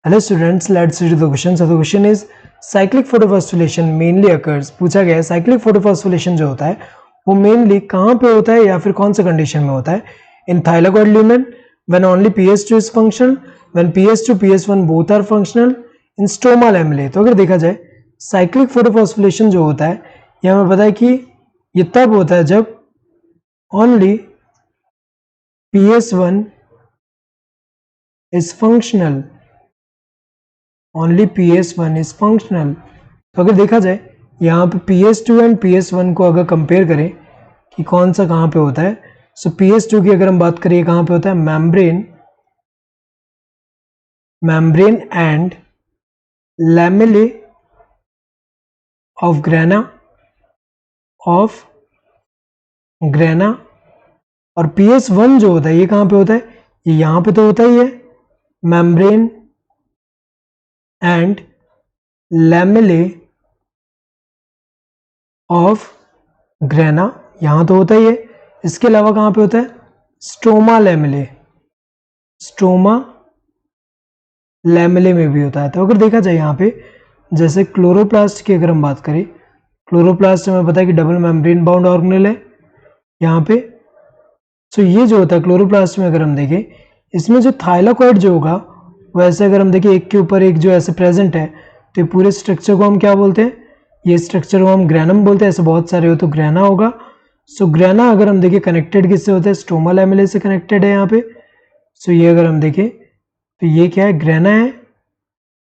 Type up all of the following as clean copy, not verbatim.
Hello students, let's read the question. So the question is cyclic photophosphorylation mainly occurs. पूछा गया है cyclic photophosphorylation जो होता है वो mainly कहाँ पे होता है या फिर कौन सा condition में होता है? In thylakoid lumen, when only pH2 is functional, when pH2 pH1 both are functional, in stroma lamellae. तो अगर देखा जाए cyclic photophosphorylation जो होता है ये हमें पता है कि ये तब होता है जब only pH1 is functional. Only PS1 is functional. तो अगर देखा जाए यहाँ पे PS2 एंड PS1 को अगर कंपेयर करें कि कौन सा कहाँ पे होता है, सो PS2 की अगर हम बात करें कहाँ पे होता है, मेम्ब्रेन एंड लैमेले ऑफ ग्रेना और PS1 जो होता है ये कहाँ पे होता है, ये यहाँ पे तो होता ही है, मेम्ब्रेन एंड लैमेले ऑफ ग्रेना, यहां तो होता ही है। इसके अलावा कहां पे होता है, स्ट्रोमा लैमेले में भी होता है। तो अगर देखा जाए यहाँ पे जैसे क्लोरोप्लास्ट की अगर हम बात करें, क्लोरोप्लास्ट हमें पता है कि डबल मेम्ब्रेन बाउंड ऑर्गेनेल है यहाँ पे। सो ये जो होता है क्लोरोप्लास्ट में अगर हम देखें इसमें जो थाइलाकॉइड जो होगा वैसे अगर हम देखें एक के ऊपर एक जो ऐसे प्रेजेंट है तो ये पूरे स्ट्रक्चर को हम क्या बोलते हैं, ये स्ट्रक्चर को हम ग्रेनम बोलते हैं। ऐसे बहुत सारे हो तो ग्रेना होगा। सो ग्रेना अगर हम देखें कनेक्टेड किससे होता है, स्ट्रोमा लैमेले से कनेक्टेड है यहाँ पे। सो ये अगर हम देखें तो ये क्या है, ग्रेना है।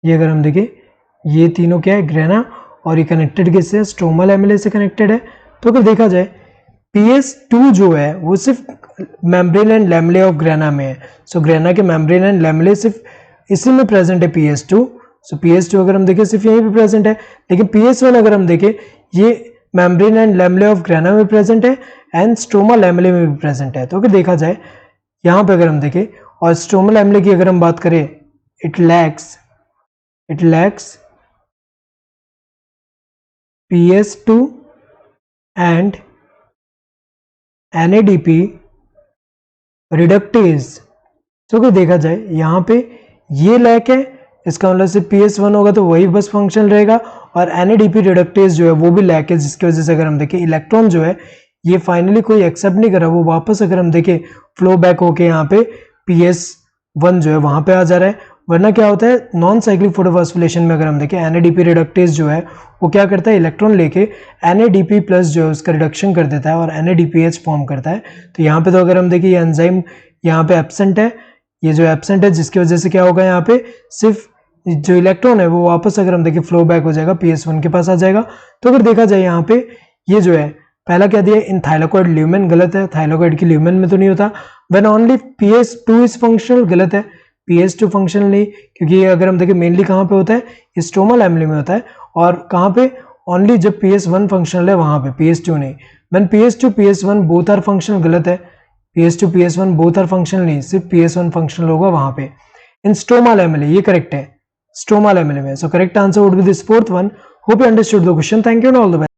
ये अगर हम देखें ये तीनों क्या है, ग्रेना, और ये कनेक्टेड किससे, स्ट्रोमा लैमेले से कनेक्टेड है। तो अगर देखा जाए PS2 जो है वो सिर्फ मेम्ब्रेन एंड लैमेले ऑफ ग्रेना में है। सो ग्रेना के मेम्ब्रेन एंड लैमेले सिर्फ इसी में प्रेजेंट है PS2। सो PS2 अगर हम देखें सिर्फ यहीं पे प्रेजेंट है, लेकिन PS1 अगर हम देखें ये मेम्ब्रेन एंड लैमेले ऑफ ग्रेना में प्रेजेंट है एंड स्ट्रोमा लैमेले में भी प्रेजेंट है। तो अगर देखा जाए यहाँ पे अगर हम देखें और स्ट्रोमा लैमेले की अगर हम बात करें, it lacks PS2 and NADP reductase. तो अगर देखा जाए यहाँ पे ये लैक है, इसका मतलब सिर्फ PS1 होगा तो वही बस फंक्शनल रहेगा, और NADP रिडक्टेज जो है वो भी लैक है, जिसकी वजह से अगर हम देखें इलेक्ट्रॉन जो है ये फाइनली कोई एक्सेप्ट नहीं कर रहा, वो वापस अगर हम देखें फ्लो बैक होके यहाँ पे PS1 जो है वहां पे आ जा रहा है। वरना क्या होता है नॉन साइक्लिक फोटोफॉस्फोरिलेशन में अगर हम देखें NADP रिडक्टेज जो है वो क्या करता है, इलेक्ट्रॉन लेके NADP प्लस जो है उसका रिडक्शन कर देता है और NADPH फॉर्म करता है। तो यहाँ पे तो अगर हम देखें ये एंजाइम यहाँ पे एब्सेंट है, ये जो एब्सेंट है जिसकी वजह से क्या होगा यहाँ पे सिर्फ जो इलेक्ट्रॉन है वो वापस अगर हम देखें फ्लो बैक हो जाएगा, PS1 के पास आ जाएगा। तो अगर देखा जाए यहाँ पे ये जो है पहला क्या दिया, इन थाइलाकॉइड ल्यूमेन, गलत है, थाइलाकॉइड की ल्यूमेन में तो नहीं होता। When only PS2 is functional, गलत है, PS2 फंक्शनल नहीं, क्योंकि अगर हम देखें मेनली कहाँ पे होता है, स्ट्रोमा लैमेले में होता है, और कहाँ पे ओनली जब PS1 फंक्शनल है वहां पे, PS2 नहीं। When PS2 PS1 both are functional, गलत है, PS2 PS1 both are functional नहीं, सिर्फ PS1 फंक्शनल होगा वहां पे। इन स्ट्रोमा लैमेले, ये करेक्ट है, स्ट्रोमा लैमेले में। So correct answer would be this fourth one. Hope you understood the question. Thank you and all the best.